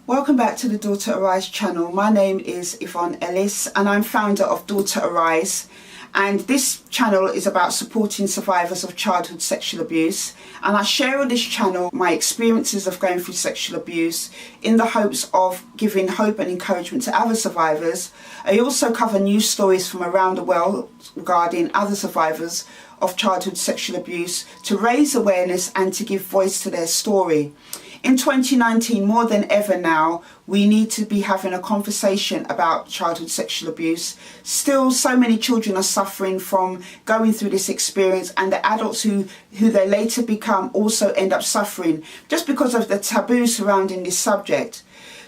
Welcome back to the Daughter Arise channel. My name is Yvonne Ellis and I'm founder of Daughter Arise, and this channel is about supporting survivors of childhood sexual abuse, and I share on this channel my experiences of going through sexual abuse in the hopes of giving hope and encouragement to other survivors. I also cover news stories from around the world regarding other survivors of childhood sexual abuse to raise awareness and to give voice to their story. In 2019, more than ever now, we need to be having a conversation about childhood sexual abuse. Still, so many children are suffering from going through this experience, and the adults who they later become also end up suffering just because of the taboo surrounding this subject.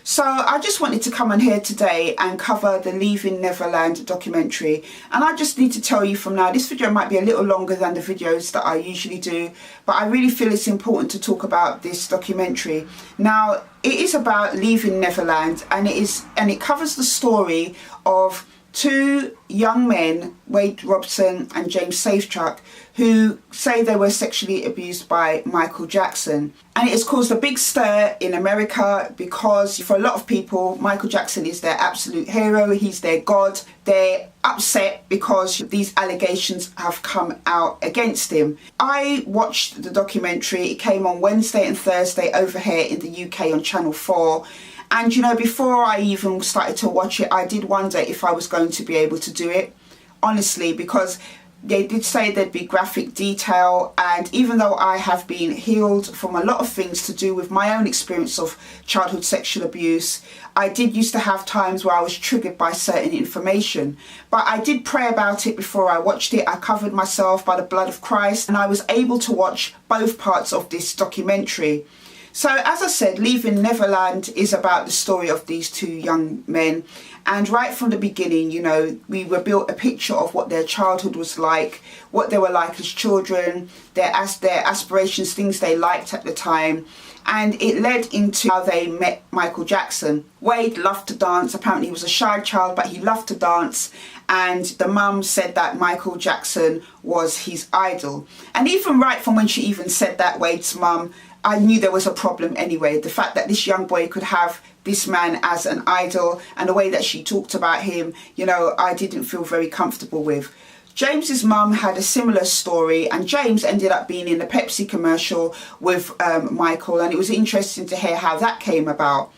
So I just wanted to come on here today and cover the Leaving Neverland documentary, and I just need to tell you from now, this video might be a little longer than the videos that I usually do, but I really feel it's important to talk about this documentary. Now, it is about Leaving Neverland, and it covers the story of two young men, Wade Robson and James Safechuck, who say they were sexually abused by Michael Jackson. And it has caused a big stir in America because for a lot of people, Michael Jackson is their absolute hero, he's their god. They're upset because these allegations have come out against him. I watched the documentary. It came on Wednesday and Thursday over here in the UK on Channel 4. And you know, before I even started to watch it, I did wonder if I was going to be able to do it, honestly, because they did say there'd be graphic detail, and even though I have been healed from a lot of things to do with my own experience of childhood sexual abuse, I did used to have times where I was triggered by certain information. But I did pray about it before I watched it. I covered myself by the blood of Christ, and I was able to watch both parts of this documentary. So as I said, Leaving Neverland is about the story of these two young men, and right from the beginning, you know, we were built a picture of what their childhood was like, what they were like as children, their aspirations, things they liked at the time, and it led into how they met Michael Jackson. Wade loved to dance. Apparently he was a shy child, but he loved to dance, and the mum said that Michael Jackson was his idol. And even right from when she even said that, Wade's mum, I knew there was a problem anyway. The fact that this young boy could have this man as an idol, and the way that she talked about him, you know, I didn't feel very comfortable with. James's mum had a similar story, and James ended up being in a Pepsi commercial with Michael, and it was interesting to hear how that came about.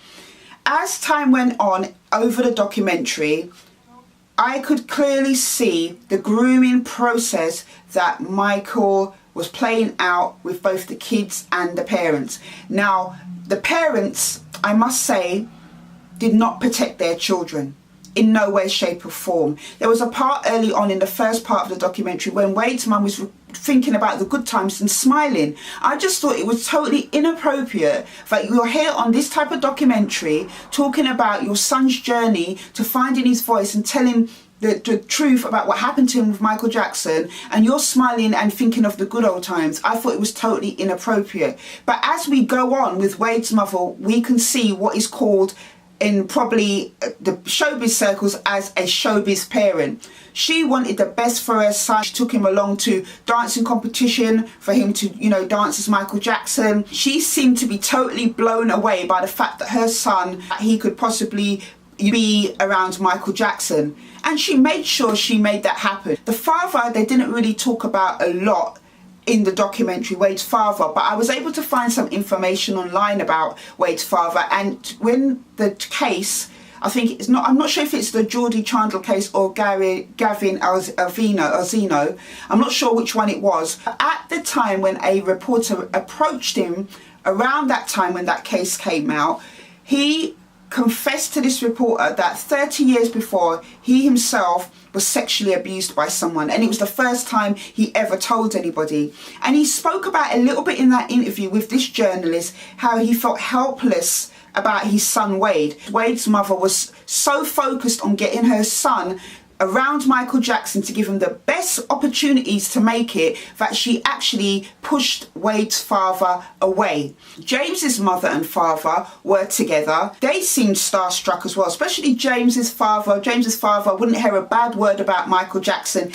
As time went on over the documentary, I could clearly see the grooming process that Michael was playing out with both the kids and the parents. Now, the parents, I must say, did not protect their children in no way, shape or form. There was a part early on in the first part of the documentary when Wade's mum was thinking about the good times and smiling. I just thought it was totally inappropriate that you're here on this type of documentary talking about your son's journey to finding his voice and telling the truth about what happened to him with Michael Jackson, and you're smiling and thinking of the good old times. I thought it was totally inappropriate. But as we go on with Wade's mother, we can see what is called in probably the showbiz circles as a showbiz parent. She wanted the best for her son. She took him along to dancing competition for him to, you know, dance as Michael Jackson. She seemed to be totally blown away by the fact that her son, he could possibly be around Michael Jackson, and she made sure she made that happen. The father, they didn't really talk about a lot in the documentary, Wade's father, but I was able to find some information online about Wade's father. And when the case, I think it's not, I'm not sure if it's the Geordie Chandler case or Gavin Alzino, I'm not sure which one it was. At the time when a reporter approached him, around that time when that case came out, he confessed to this reporter that 30 years before, he himself was sexually abused by someone, and it was the first time he ever told anybody. And he spoke about a little bit in that interview with this journalist how he felt helpless about his son Wade. Wade's mother was so focused on getting her son around Michael Jackson to give him the best opportunities to make it that she actually pushed Wade's father away. James's mother and father were together. They seemed starstruck as well, especially James's father. James's father wouldn't hear a bad word about Michael Jackson.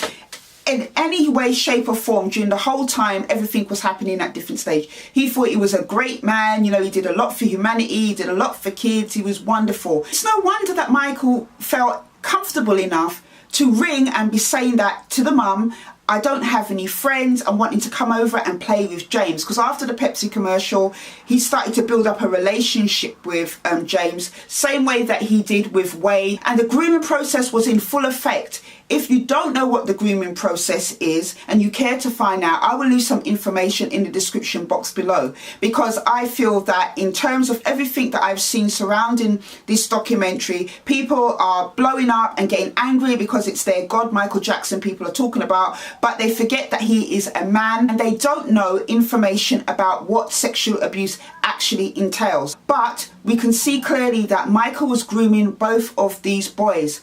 in any way, shape or form during the whole time everything was happening at different stage. He thought he was a great man, you know, he did a lot for humanity, he did a lot for kids, he was wonderful. It's no wonder that Michael felt comfortable enough to ring and be saying that to the mum, I don't have any friends, I'm wanting to come over and play with James. Because after the Pepsi commercial, he started to build up a relationship with James, same way that he did with Wade. And the grooming process was in full effect. If you don't know what the grooming process is and you care to find out, I will leave some information in the description box below, because I feel that in terms of everything that I've seen surrounding this documentary, people are blowing up and getting angry because it's their God, Michael Jackson, people are talking about, but they forget that he is a man and they don't know information about what sexual abuse actually entails. But we can see clearly that Michael was grooming both of these boys.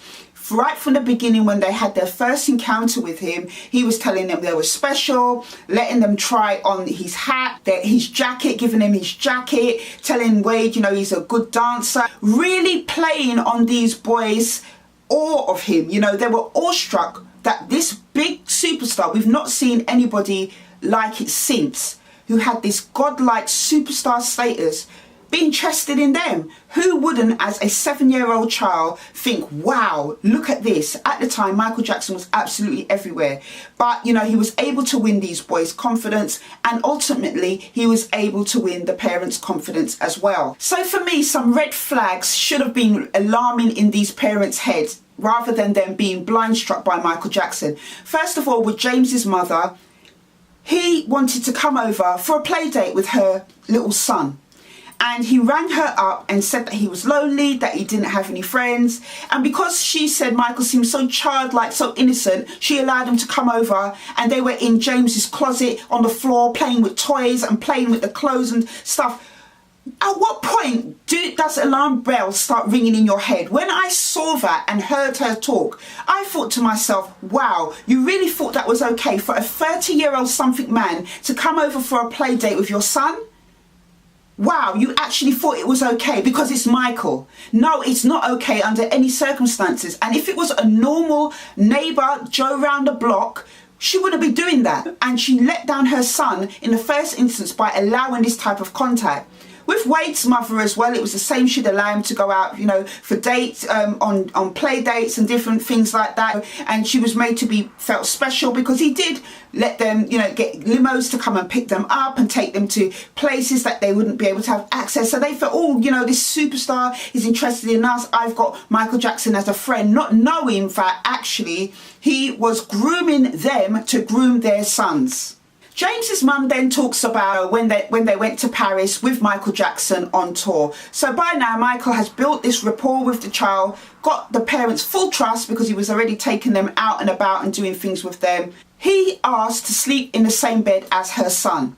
Right from the beginning, when they had their first encounter with him, he was telling them they were special, letting them try on his hat, his jacket, giving him his jacket, telling Wade, you know, he's a good dancer, really playing on these boys' awe of him. You know, they were awestruck that this big superstar, we've not seen anybody like it since, who had this godlike superstar status, be interested in them. Who wouldn't, as a 7-year-old child, think, wow, look at this? At the time, Michael Jackson was absolutely everywhere. But, you know, he was able to win these boys' confidence, and ultimately he was able to win the parents' confidence as well. So for me, some red flags should have been alarming in these parents' heads, rather than them being blindstruck by Michael Jackson. First of all, with James's mother, he wanted to come over for a play date with her little son. And he rang her up and said that he was lonely, that he didn't have any friends. And because she said Michael seemed so childlike, so innocent, she allowed him to come over, and they were in James's closet on the floor playing with toys and playing with the clothes and stuff. At what point does alarm bells start ringing in your head? When I saw that and heard her talk, I thought to myself, wow, you really thought that was okay for a 30-year-old something man to come over for a play date with your son? Wow, you actually thought it was okay because it's Michael. No, it's not okay under any circumstances. And if it was a normal neighbour, Joe round the block, she wouldn't be doing that. And she let down her son in the first instance by allowing this type of contact. With Wade's mother as well, it was the same. She'd allow him to go out, you know, for dates, on play dates and different things like that. And she was made to be felt special because he did let them, you know, get limos to come and pick them up and take them to places that they wouldn't be able to have access. So they felt, oh, you know, this superstar is interested in us. I've got Michael Jackson as a friend, not knowing that actually he was grooming them to groom their sons. James's mum then talks about when they went to Paris with Michael Jackson on tour. So by now, Michael has built this rapport with the child, got the parents' full trust because he was already taking them out and about and doing things with them. He asked to sleep in the same bed as her son.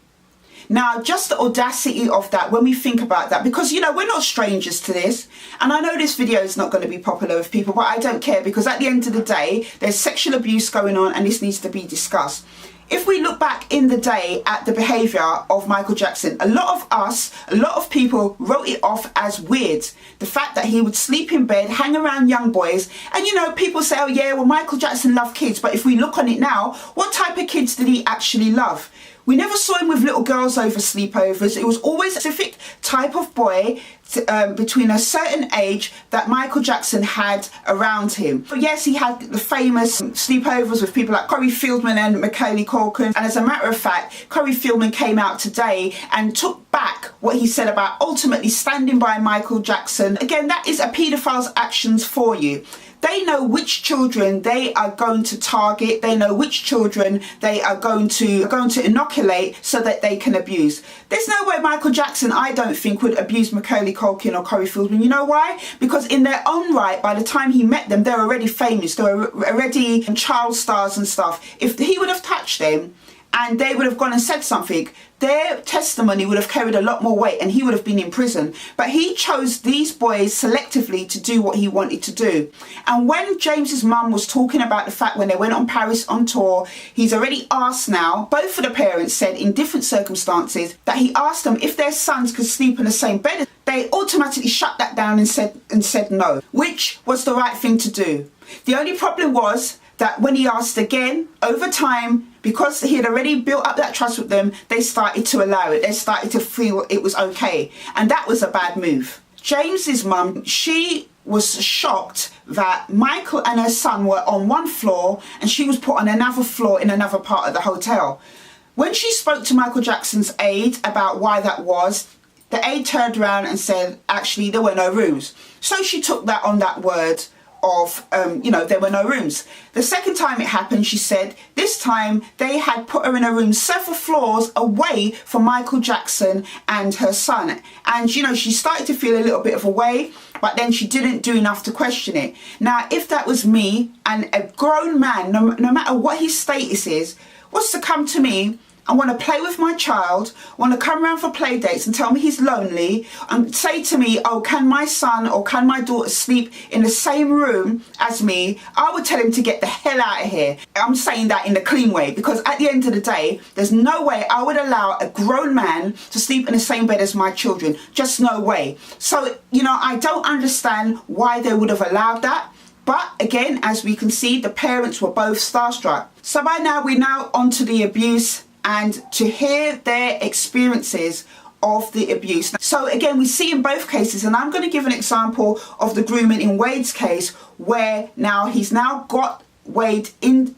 Now, just the audacity of that when we think about that, because, you know, we're not strangers to this. And I know this video is not going to be popular with people, but I don't care, because at the end of the day, there's sexual abuse going on and this needs to be discussed. If we look back in the day at the behaviour of Michael Jackson, a lot of people wrote it off as weird. The fact that he would sleep in bed, hang around young boys, and, you know, people say, oh yeah, well, Michael Jackson loved kids. But if we look on it now, what type of kids did he actually love? We never saw him with little girls over sleepovers. It was always a specific type of boy between a certain age that Michael Jackson had around him. But yes, he had the famous sleepovers with people like Corey Feldman and Macaulay Culkin. And as a matter of fact, Corey Feldman came out today and took back what he said about ultimately standing by Michael Jackson. Again, that is a paedophile's actions for you. They know which children they are going to target. They know which children they are going to inoculate so that they can abuse. There's no way Michael Jackson, I don't think, would abuse Macaulay Culkin or Corey Feldman. You know why? Because in their own right, by the time he met them, they're already famous. They're already child stars and stuff. If he would have touched them and they would have gone and said something, their testimony would have carried a lot more weight and he would have been in prison. But he chose these boys selectively to do what he wanted to do. And when James's mum was talking about the fact when they went on Paris on tour, he's already asked now, both of the parents said in different circumstances, that he asked them if their sons could sleep in the same bed. They automatically shut that down and said no, which was the right thing to do. The only problem was that when he asked again, over time, because he had already built up that trust with them, they started to allow it. They started to feel it was okay. And that was a bad move. James's mum, she was shocked that Michael and her son were on one floor and she was put on another floor in another part of the hotel. When she spoke to Michael Jackson's aide about why that was, the aide turned around and said, actually, there were no rooms. So she took that on that word of, there were no rooms. The second time it happened, she said, this time they had put her in a room several floors away from Michael Jackson and her son. And, she started to feel a little bit of a way, but then she didn't do enough to question it. Now, if that was me and a grown man, no matter what his status is, was to come to me and want to play with my child, want to come around for play dates and tell me he's lonely and say to me, oh, can my son or can my daughter sleep in the same room as me? I would tell him to get the hell out of here. I'm saying that in the clean way, because at the end of the day, there's no way I would allow a grown man to sleep in the same bed as my children. Just no way. So, I don't understand why they would have allowed that. But again, as we can see, the parents were both starstruck. So by now, we're now onto the abuse and to hear their experiences of the abuse. So again, we see in both cases, and I'm going to give an example of the grooming in Wade's case, where now he's now got Wade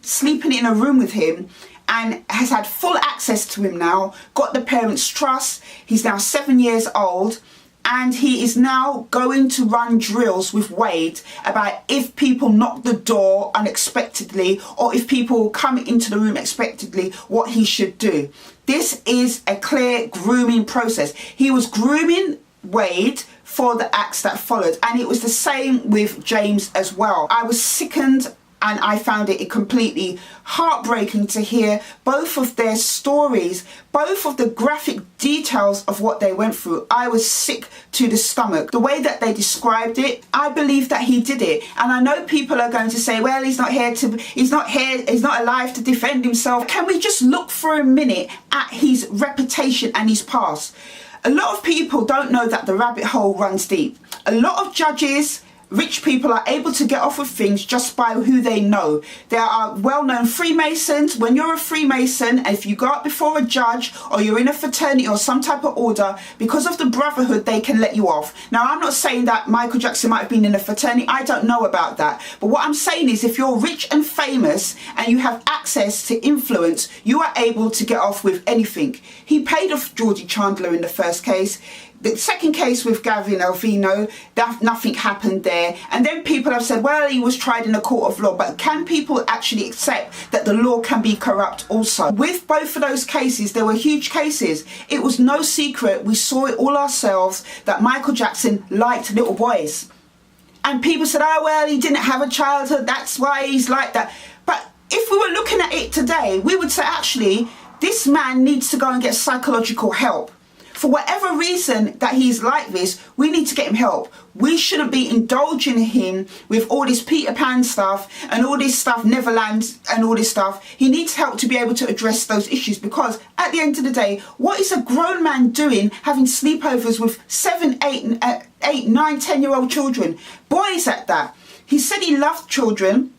sleeping in a room with him and has had full access to him now, got the parents' trust. He's now 7 years old. And he is now going to run drills with Wade about if people knock the door unexpectedly or if people come into the room unexpectedly, what he should do. This is a clear grooming process. He was grooming Wade for the acts that followed, and it was the same with James as well. I was sickened and I found it completely heartbreaking to hear both of their stories, both of the graphic details of what they went through. I was sick to the stomach. The way that they described it, I believe that he did it. And I know people are going to say, well, he's not alive to defend himself. Can we just look for a minute at his reputation and his past? A lot of people don't know that the rabbit hole runs deep. A lot of judges, rich people are able to get off with things just by who they know. There are well-known Freemasons. When you're a Freemason, if you go up before a judge or you're in a fraternity or some type of order, because of the brotherhood, they can let you off. Now, I'm not saying that Michael Jackson might have been in a fraternity. I don't know about that. But what I'm saying is if you're rich and famous and you have access to influence, you are able to get off with anything. He paid off Georgie Chandler in the first case. The second case with Gavin Alvino, nothing happened there. And then people have said, well, he was tried in a court of law. But can people actually accept that the law can be corrupt also? With both of those cases, there were huge cases. It was no secret. We saw it all ourselves that Michael Jackson liked little boys. And people said, oh, well, he didn't have a childhood. That's why he's like that. But if we were looking at it today, we would say, actually, this man needs to go and get psychological help. For whatever reason that he's like this, we need to get him help. We shouldn't be indulging him with all this Peter Pan stuff and all this stuff, Neverland and all this stuff. He needs help to be able to address those issues, because at the end of the day, what is a grown man doing having sleepovers with 7, 8, 9, 10-year-old children? Boys at that. He said he loved children.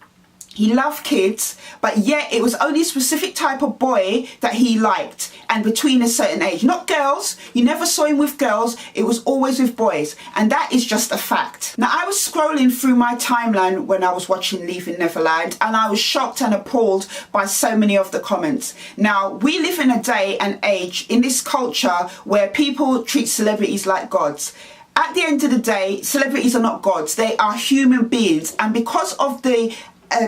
He loved kids, but yet it was only a specific type of boy that he liked, and between a certain age. Not girls. You never saw him with girls. It was always with boys, and that is just a fact. Now, I was scrolling through my timeline when I was watching Leaving Neverland, and I was shocked and appalled by so many of the comments. Now, we live in a day and age in this culture where people treat celebrities like gods. At the end of the day, celebrities are not gods. They are human beings, and because of the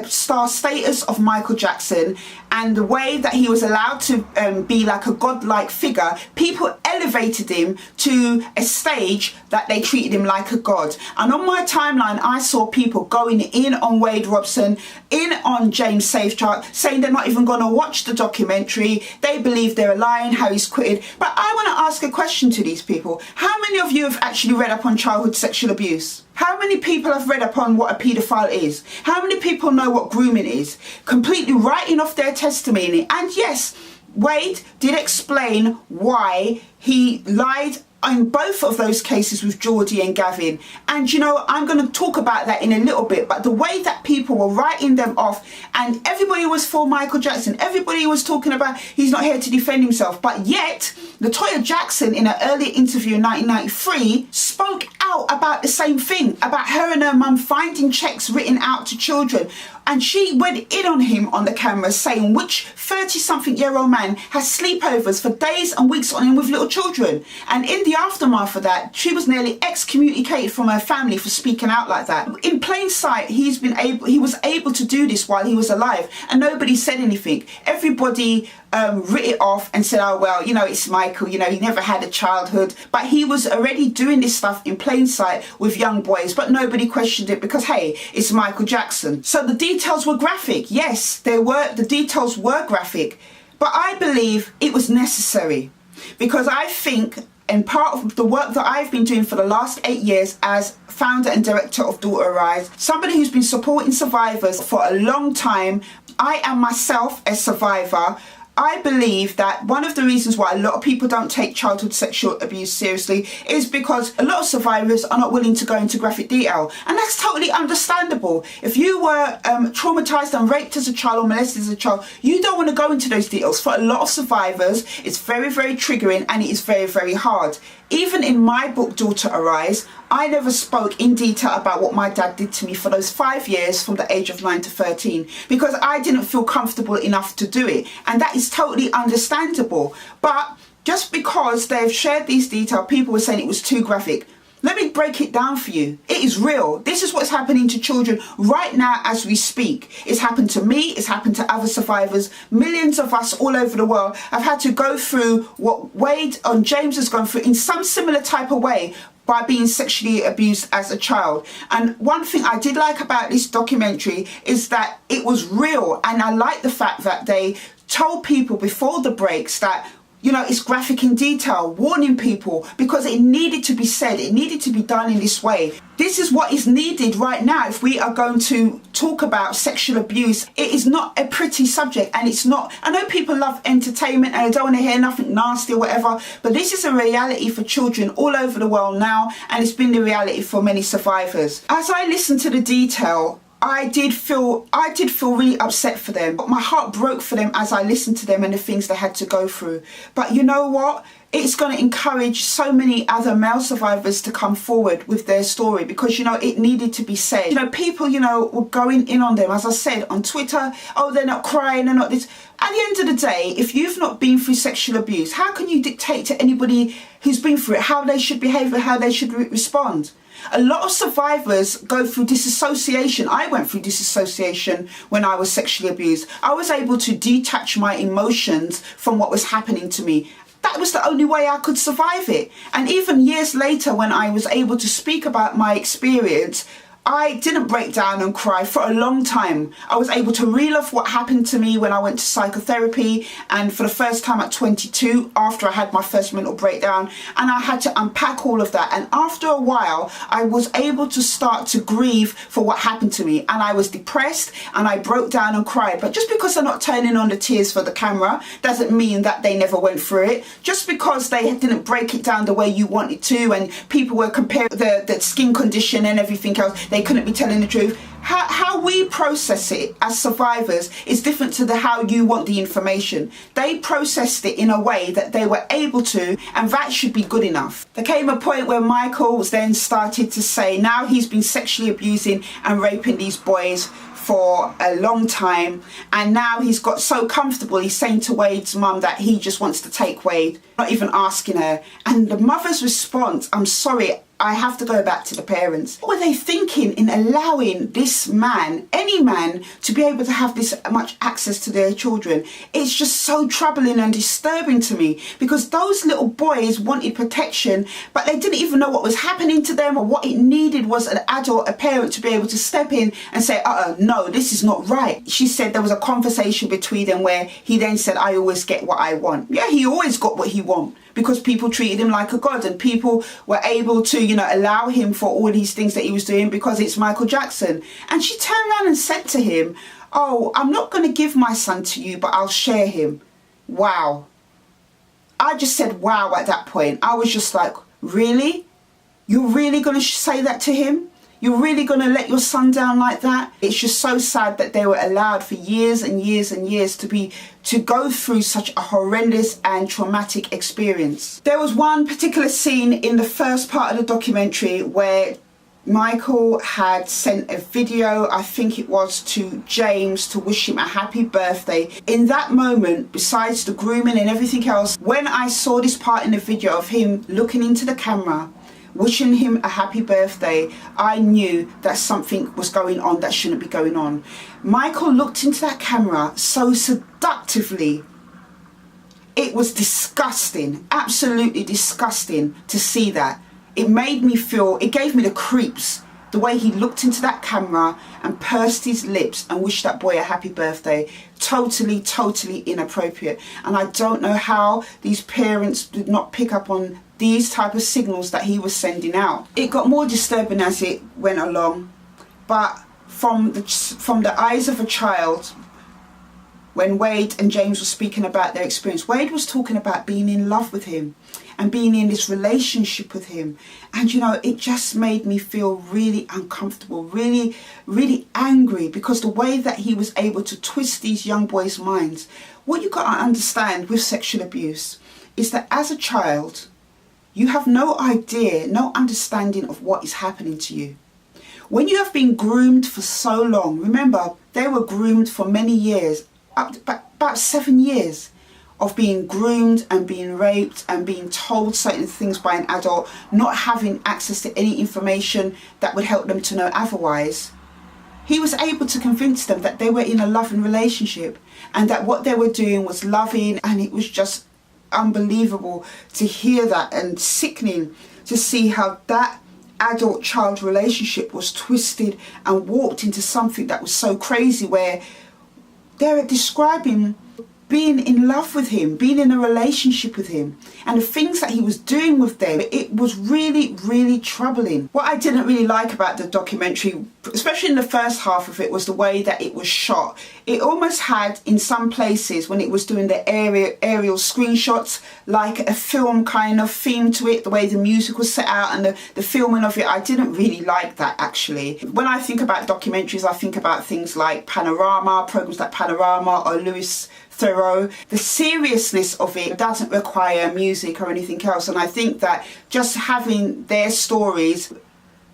star status of Michael Jackson and the way that he was allowed to be like a godlike figure, people elevated him to a stage that they treated him like a god. And on my timeline, I saw people going in on Wade Robson, in on James Safechuck, saying they're not even going to watch the documentary. They believe they're lying, how he's quitted. But I want to ask a question to these people. How many of you have actually read up on childhood sexual abuse? How many people have read up on what a paedophile is? How many people know what grooming is? Completely writing off their testimony. And yes, Wade did explain why he lied in both of those cases with Geordie and Gavin. And you know, I'm going to talk about that in a little bit, but the way that people were writing them off, and everybody was for Michael Jackson, everybody was talking about he's not here to defend himself, but yet LaToya Jackson in an earlier interview in 1993 spoke out about the same thing, about her and her mum finding checks written out to children. And she went in on him on the camera saying which 30-something-year-old man has sleepovers for days and weeks on him with little children. And in the aftermath of that, she was nearly excommunicated from her family for speaking out like that. In plain sight, he was able to do this while he was alive, and nobody said anything. Everybody writ it off and said, oh well, you know, it's Michael, you know, he never had a childhood, but he was already doing this stuff in plain sight with young boys, but nobody questioned it because hey, it's Michael Jackson. So the details were graphic. Yes, the details were graphic, but I believe it was necessary, because I think, and part of the work that I've been doing for the last 8 years as founder and director of Daughter Arise, somebody who's been supporting survivors for a long time, I am myself a survivor. I believe that one of the reasons why a lot of people don't take childhood sexual abuse seriously is because a lot of survivors are not willing to go into graphic detail, and that's totally understandable. If you were traumatized and raped as a child or molested as a child, you don't want to go into those details. For a lot of survivors, it's very, very triggering, and it is very, very hard. Even in my book, Daughter Arise, I never spoke in detail about what my dad did to me for those 5 years from the age of 9 to 13, because I didn't feel comfortable enough to do it. And that is totally understandable. But just because they've shared these details, people were saying it was too graphic. Let me break it down for you. It is real. This is what's happening to children right now as we speak. It's happened to me. It's happened to other survivors. Millions of us all over the world have had to go through what Wade and James has gone through in some similar type of way by being sexually abused as a child. And one thing I did like about this documentary is that it was real. And I like the fact that they told people before the breaks that, you know, it's graphic in detail, warning people, because it needed to be said. It needed to be done in this way. This is what is needed right now if we are going to talk about sexual abuse. It is not a pretty subject, and it's not. I know people love entertainment and they don't want to hear nothing nasty or whatever, but this is a reality for children all over the world now, and it's been the reality for many survivors. As I listened to the detail, I did feel really upset for them. My heart broke for them as I listened to them and the things they had to go through. But you know what? It's going to encourage so many other male survivors to come forward with their story, because, you know, it needed to be said. You know, people, you know, were going in on them, as I said, on Twitter. Oh, they're not crying, they're not this. At the end of the day, if you've not been through sexual abuse, how can you dictate to anybody who's been through it how they should behave and how they should respond? A lot of survivors go through disassociation. I went through disassociation when I was sexually abused. I was able to detach my emotions from what was happening to me. That was the only way I could survive it. And even years later, when I was able to speak about my experience, I didn't break down and cry for a long time. I was able to reel off what happened to me when I went to psychotherapy, and for the first time at 22, after I had my first mental breakdown, and I had to unpack all of that. And after a while, I was able to start to grieve for what happened to me, and I was depressed and I broke down and cried. But just because they're not turning on the tears for the camera doesn't mean that they never went through it. Just because they didn't break it down the way you wanted to, and people were comparing the skin condition and everything else, they couldn't be telling the truth. How we process it as survivors is different to how you want the information. They processed it in a way that they were able to, and that should be good enough. There came a point where Michael then started to say now he's been sexually abusing and raping these boys for a long time, and now he's got so comfortable, he's saying to Wade's mum that he just wants to take Wade, not even asking her. And the mother's response, I'm sorry, I have to go back to the parents. What were they thinking in allowing this man, any man, to be able to have this much access to their children? It's just so troubling and disturbing to me, because those little boys wanted protection, but they didn't even know what was happening to them, or what it needed was an adult, a parent, to be able to step in and say, no, this is not right. She said there was a conversation between them where he then said, I always get what I want. Yeah, he always got what he wanted, because people treated him like a god, and people were able to, allow him for all these things that he was doing because it's Michael Jackson. And she turned around and said to him, oh, I'm not going to give my son to you, but I'll share him. Wow. I just said wow at that point. I was just like, Really? You're really going to say that to him? You're really going to let your son down like that? It's just so sad that they were allowed for years and years and years to go through such a horrendous and traumatic experience. There was one particular scene in the first part of the documentary where Michael had sent a video, I think it was, to James to wish him a happy birthday. In that moment, besides the grooming and everything else, when I saw this part in the video of him looking into the camera, wishing him a happy birthday, I knew that something was going on that shouldn't be going on. Michael looked into that camera so seductively. It was disgusting, absolutely disgusting to see that. It made me feel, it gave me the creeps, the way he looked into that camera and pursed his lips and wished that boy a happy birthday. Totally, totally inappropriate. And I don't know how these parents did not pick up on these type of signals that he was sending out. It got more disturbing as it went along, but from the eyes of a child, when Wade and James were speaking about their experience, Wade was talking about being in love with him and being in this relationship with him. And you know, it just made me feel really uncomfortable, really, really angry, because the way that he was able to twist these young boys' minds. What you got to understand with sexual abuse is that as a child, you have no idea, no understanding of what is happening to you. When you have been groomed for so long, remember, they were groomed for many years, about 7 years of being groomed and being raped and being told certain things by an adult, not having access to any information that would help them to know otherwise. He was able to convince them that they were in a loving relationship and that what they were doing was loving, and it was just unbelievable to hear that, and sickening to see how that adult-child relationship was twisted and warped into something that was so crazy, where they're describing being in love with him, being in a relationship with him, and the things that he was doing with them. It was really, really troubling. What I didn't really like about the documentary, especially in the first half of it, was the way that it was shot. It almost had, in some places, when it was doing the aerial screenshots, like a film kind of theme to it, the way the music was set out and the filming of it. I didn't really like that, actually. When I think about documentaries, I think about things like Panorama, programs like Panorama or Louis Theroux. The seriousness of it doesn't require music or anything else, and I think that just having their stories,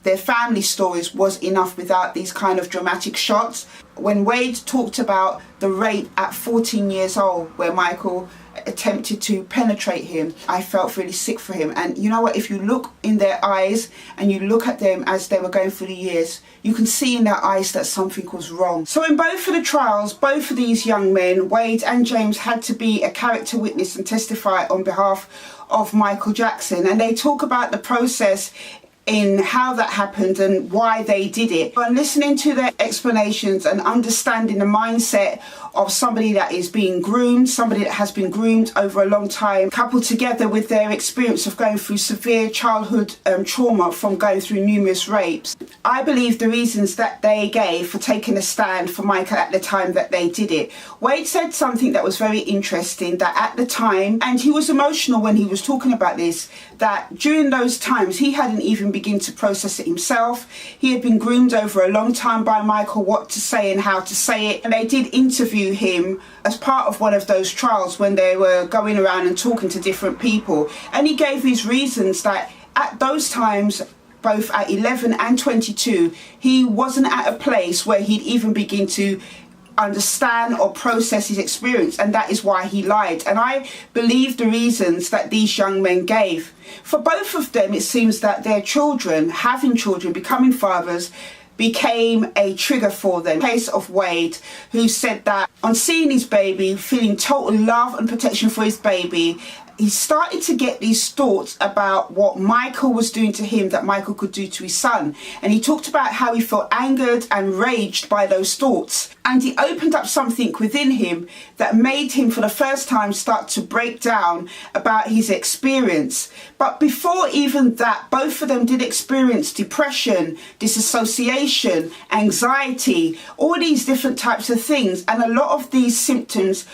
their family stories, was enough without these kind of dramatic shots. When Wade talked about the rape at 14 years old, where Michael attempted to penetrate him, I felt really sick for him. And you know what, if you look in their eyes and you look at them as they were going through the years, you can see in their eyes that something was wrong. So in both of the trials, both of these young men, Wade and James, had to be a character witness and testify on behalf of Michael Jackson, and they talk about the process in how that happened and why they did it. And listening to their explanations and understanding the mindset of somebody that is being groomed, somebody that has been groomed over a long time, coupled together with their experience of going through severe childhood trauma from going through numerous rapes, I believe the reasons that they gave for taking a stand for Michael at the time that they did it. Wade said something that was very interesting, that at the time, and he was emotional when he was talking about this, that during those times he hadn't even begun to process it himself. He had been groomed over a long time by Michael, what to say and how to say it, and they did interview him as part of one of those trials when they were going around and talking to different people, and he gave his reasons that at those times, both at 11 and 22, he wasn't at a place where he'd even begin to understand or process his experience, and that is why he lied. And I believe the reasons that these young men gave. For both of them, it seems that their children, having children, becoming fathers, became a trigger for them. The case of Wade, who said that on seeing his baby, feeling total love and protection for his baby, he started to get these thoughts about what Michael was doing to him that Michael could do to his son. And he talked about how he felt angered and raged by those thoughts. And he opened up something within him that made him for the first time start to break down about his experience. But before even that, both of them did experience depression, disassociation, anxiety, all these different types of things. And a lot of these symptoms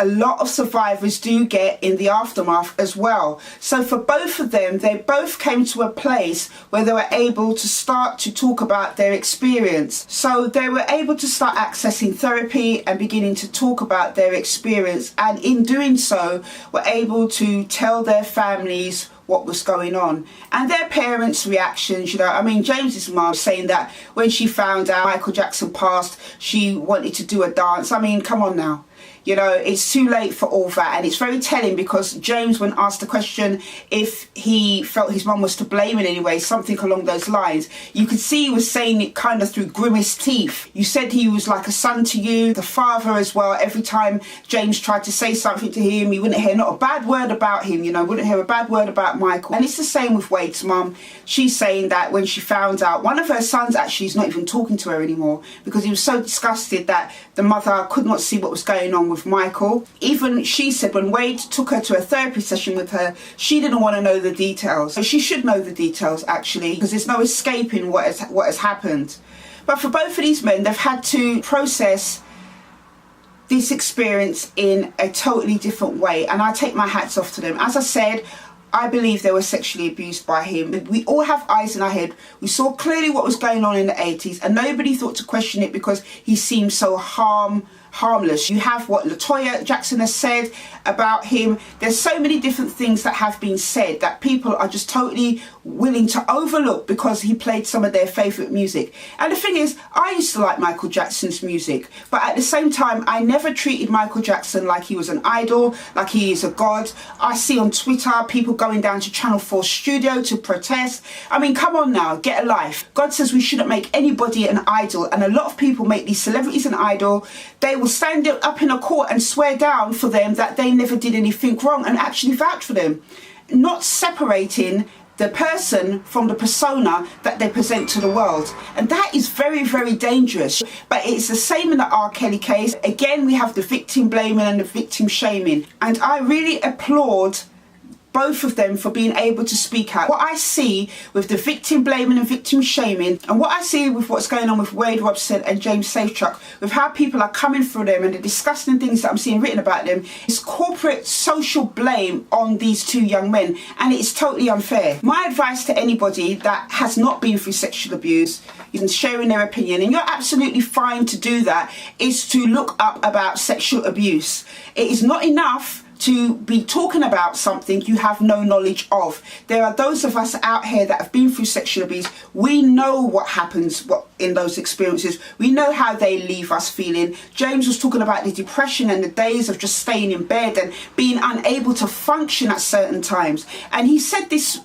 a lot of survivors do get in the aftermath as well. So for both of them, they both came to a place where they were able to start to talk about their experience. So they were able to start accessing therapy and beginning to talk about their experience, and in doing so were able to tell their families what was going on and their parents' reactions. You know, I mean, James's mum saying that when she found out Michael Jackson passed, she wanted to do a dance. I mean, come on now. You know, it's too late for all that. And it's very telling because James, when asked the question if he felt his mum was to blame in any way, something along those lines, you could see he was saying it kind of through grimaced teeth. You said he was like a son to you, the father as well. Every time James tried to say something to him, you wouldn't hear not a bad word about him, you know, wouldn't hear a bad word about Michael. And it's the same with Wade's mum. She's saying that when she found out, one of her sons actually is not even talking to her anymore because he was so disgusted that the mother could not see what was going on with Michael. Even she said when Wade took her to a therapy session with her, she didn't want to know the details. So she should know the details actually, because there's no escaping what has happened. But for both of these men, they've had to process this experience in a totally different way, and I take my hats off to them. As I said, I believe they were sexually abused by him. We all have eyes in our head. We saw clearly what was going on in the 80s and nobody thought to question it because he seemed so harmless. You have what LaToya Jackson has said about him. There's so many different things that have been said that people are just totally willing to overlook because he played some of their favourite music. And the thing is, I used to like Michael Jackson's music, but at the same time, I never treated Michael Jackson like he was an idol, like he is a god. I see on Twitter people going down to Channel 4 studio to protest. I mean, come on now, get a life. God says we shouldn't make anybody an idol, and a lot of people make these celebrities an idol. They will stand up in a court and swear down for them that they never did anything wrong and actually vouch for them, not separating the person from the persona that they present to the world. And that is very, very dangerous. But it's the same in the R. Kelly case. Again, we have the victim blaming and the victim shaming. And I really applaud both of them for being able to speak out. What I see with the victim blaming and victim shaming, and what I see with what's going on with Wade Robson and James Safechuck, with how people are coming for them and the disgusting things that I'm seeing written about them, is corporate social blame on these two young men, and it's totally unfair. My advice to anybody that has not been through sexual abuse is sharing their opinion, and you're absolutely fine to do that, is to look up about sexual abuse. It is not enough to be talking about something you have no knowledge of. There are those of us out here that have been through sexual abuse. We know what happens in those experiences. We know how they leave us feeling. James was talking about the depression and the days of just staying in bed and being unable to function at certain times. And he said this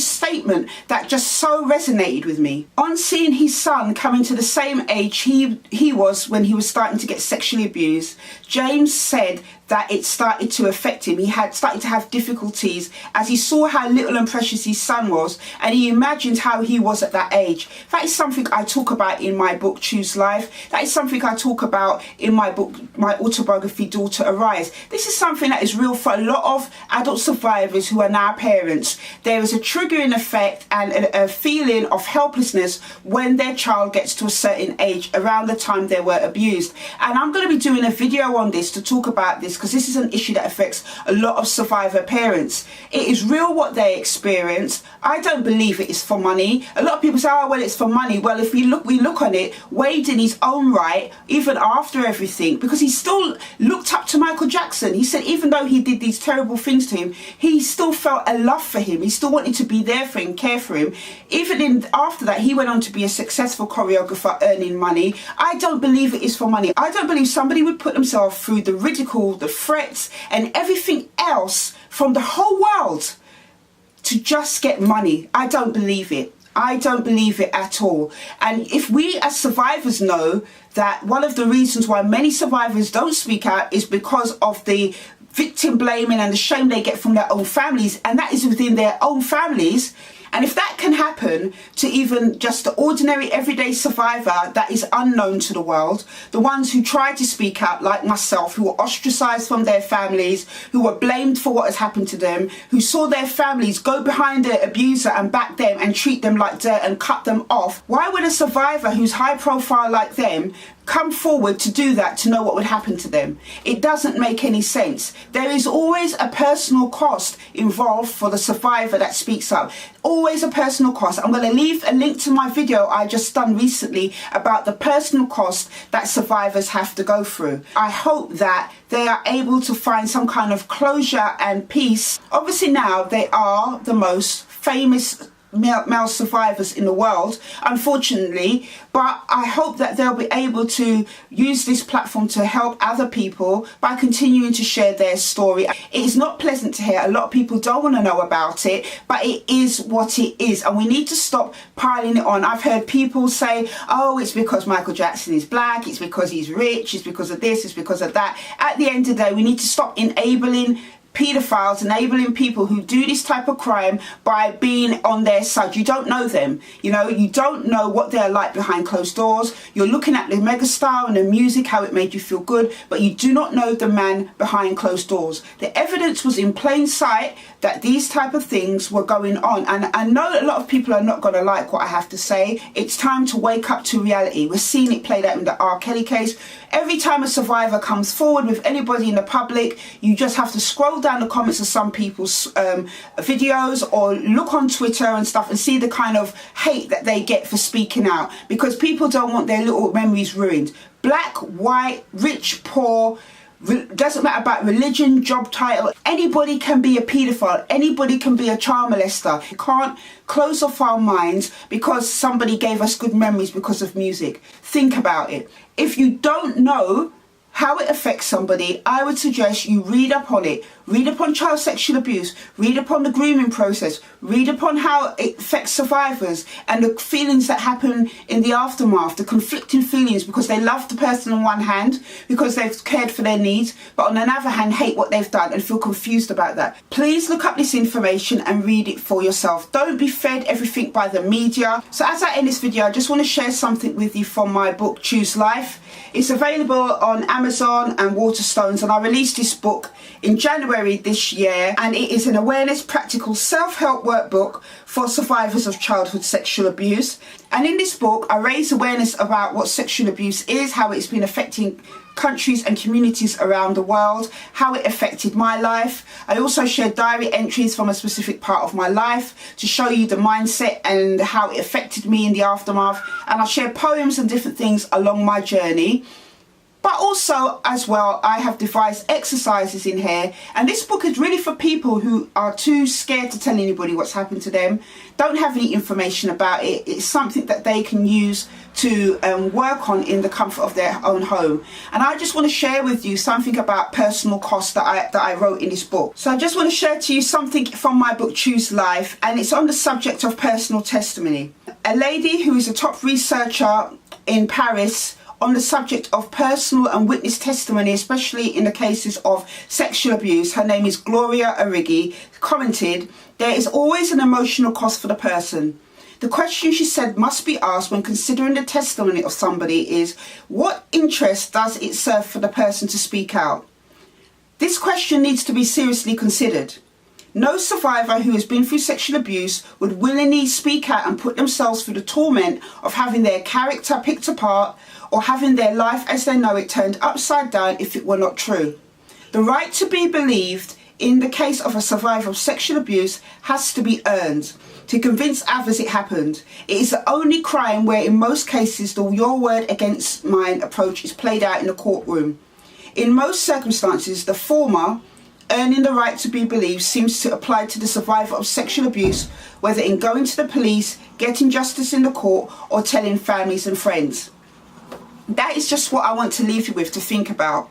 statement that just so resonated with me. On seeing his son coming to the same age he was when he was starting to get sexually abused, James said that it started to affect him. He had started to have difficulties as he saw how little and precious his son was, and he imagined how he was at that age. That is something I talk about in my book, Choose Life. That is something I talk about in my book, my autobiography, Daughter Arise. This is something that is real for a lot of adult survivors who are now parents. There is a triggering effect and a feeling of helplessness when their child gets to a certain age around the time they were abused. And I'm going to be doing a video on this to talk about this, because this is an issue that affects a lot of survivor parents. It is real what they experience. I don't believe it is for money. A lot of people say, oh, well, it's for money. Well, if we look on it, Wade in his own right, even after everything, because he still looked up to Michael Jackson. He said even though he did these terrible things to him, he still felt a love for him. He still wanted to be there for him, care for him. Even after that, he went on to be a successful choreographer, earning money. I don't believe it is for money. I don't believe somebody would put themselves through the ridicule, the threats and everything else from the whole world to just get money. I don't believe it. I don't believe it at all. And if we as survivors know that one of the reasons why many survivors don't speak out is because of the victim blaming and the shame they get from their own families, and that is within their own families. And if that can happen to even just the ordinary everyday survivor that is unknown to the world, the ones who try to speak out like myself, who were ostracized from their families, who were blamed for what has happened to them, who saw their families go behind the abuser and back them and treat them like dirt and cut them off, why would a survivor who's high profile like them come forward to do that to know what would happen to them. It doesn't make any sense. There is always a personal cost involved for the survivor that speaks up. Always a personal cost. I'm going to leave a link to my video I just done recently about the personal cost that survivors have to go through. I hope that they are able to find some kind of closure and peace. Obviously now they are the most famous male survivors in the world, unfortunately, but I hope that they'll be able to use this platform to help other people by continuing to share their story. It is not pleasant to hear. A lot of people don't want to know about it, but it is what it is, and we need to stop piling it on. I've heard people say, oh, it's because Michael Jackson is black, it's because he's rich, it's because of this, it's because of that. At the end of the day, we need to stop enabling paedophiles, enabling people who do this type of crime by being on their side. You don't know them, you know, you don't know what they're like behind closed doors. You're looking at the megastar and the music, how it made you feel good, but you do not know the man behind closed doors. The evidence was in plain sight that these type of things were going on, and I know a lot of people are not going to like what I have to say. It's time to wake up to reality. We're seeing it played out in the R. Kelly case. Every time a survivor comes forward with anybody in the public, you just have to scroll down the comments of some people's videos or look on Twitter and stuff and see the kind of hate that they get for speaking out, because people don't want their little memories ruined. Black, white, rich, poor, doesn't matter about religion, job title. Anybody can be a paedophile. Anybody can be a child molester. You can't close off our minds because somebody gave us good memories because of music. Think about it. If you don't know how it affects somebody, I would suggest you read up on it. Read upon child sexual abuse, read upon the grooming process, read upon how it affects survivors and the feelings that happen in the aftermath, the conflicting feelings, because they love the person on one hand, because they've cared for their needs, but on another hand hate what they've done and feel confused about that. Please look up this information and read it for yourself. Don't be fed everything by the media. So as I end this video, I just want to share something with you from my book, Choose Life. It's available on Amazon and Waterstones, and I released this book in January this year, and it is an awareness practical self-help workbook for survivors of childhood sexual abuse. And in this book I raise awareness about what sexual abuse is, how it's been affecting countries and communities around the world, how it affected my life. I also share diary entries from a specific part of my life to show you the mindset and how it affected me in the aftermath, and I share poems and different things along my journey. But also, as well, I have devised exercises in here, and this book is really for people who are too scared to tell anybody what's happened to them, don't have any information about it. It's something that they can use to work on in the comfort of their own home. And I just want to share with you something about personal cost that I wrote in this book. So I just want to share to you something from my book, Choose Life, and it's on the subject of personal testimony. A lady who is a top researcher in Paris on the subject of personal and witness testimony, especially in the cases of sexual abuse, her name is Gloria Origi, commented, "There is always an emotional cost for the person. The question," she said, "must be asked when considering the testimony of somebody is, what interest does it serve for the person to speak out? This question needs to be seriously considered. No survivor who has been through sexual abuse would willingly speak out and put themselves through the torment of having their character picked apart or having their life as they know it turned upside down if it were not true. The right to be believed in the case of a survivor of sexual abuse has to be earned to convince others it happened. It is the only crime where in most cases the your word against mine approach is played out in the courtroom. In most circumstances, the former, earning the right to be believed, seems to apply to the survivor of sexual abuse, whether in going to the police, getting justice in the court, or telling families and friends." That is just what I want to leave you with to think about.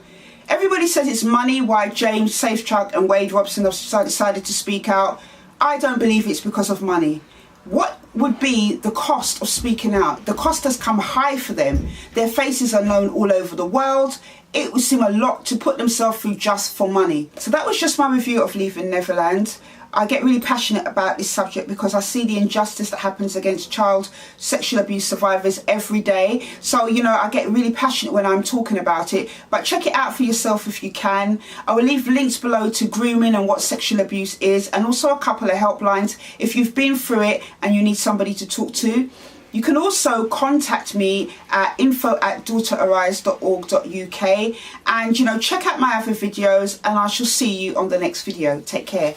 Everybody says it's money why James Safechuck and Wade Robson have decided to speak out. I don't believe it's because of money. What would be the cost of speaking out? The cost has come high for them. Their faces are known all over the world. It would seem a lot to put themselves through just for money. So that was just my review of Leaving Neverland. I get really passionate about this subject because I see the injustice that happens against child sexual abuse survivors every day. So, you know, I get really passionate when I'm talking about it. But check it out for yourself if you can. I will leave links below to grooming and what sexual abuse is, and also a couple of helplines if you've been through it and you need somebody to talk to. You can also contact me at info@daughterarise.org.uk, and check out my other videos, and I shall see you on the next video. Take care.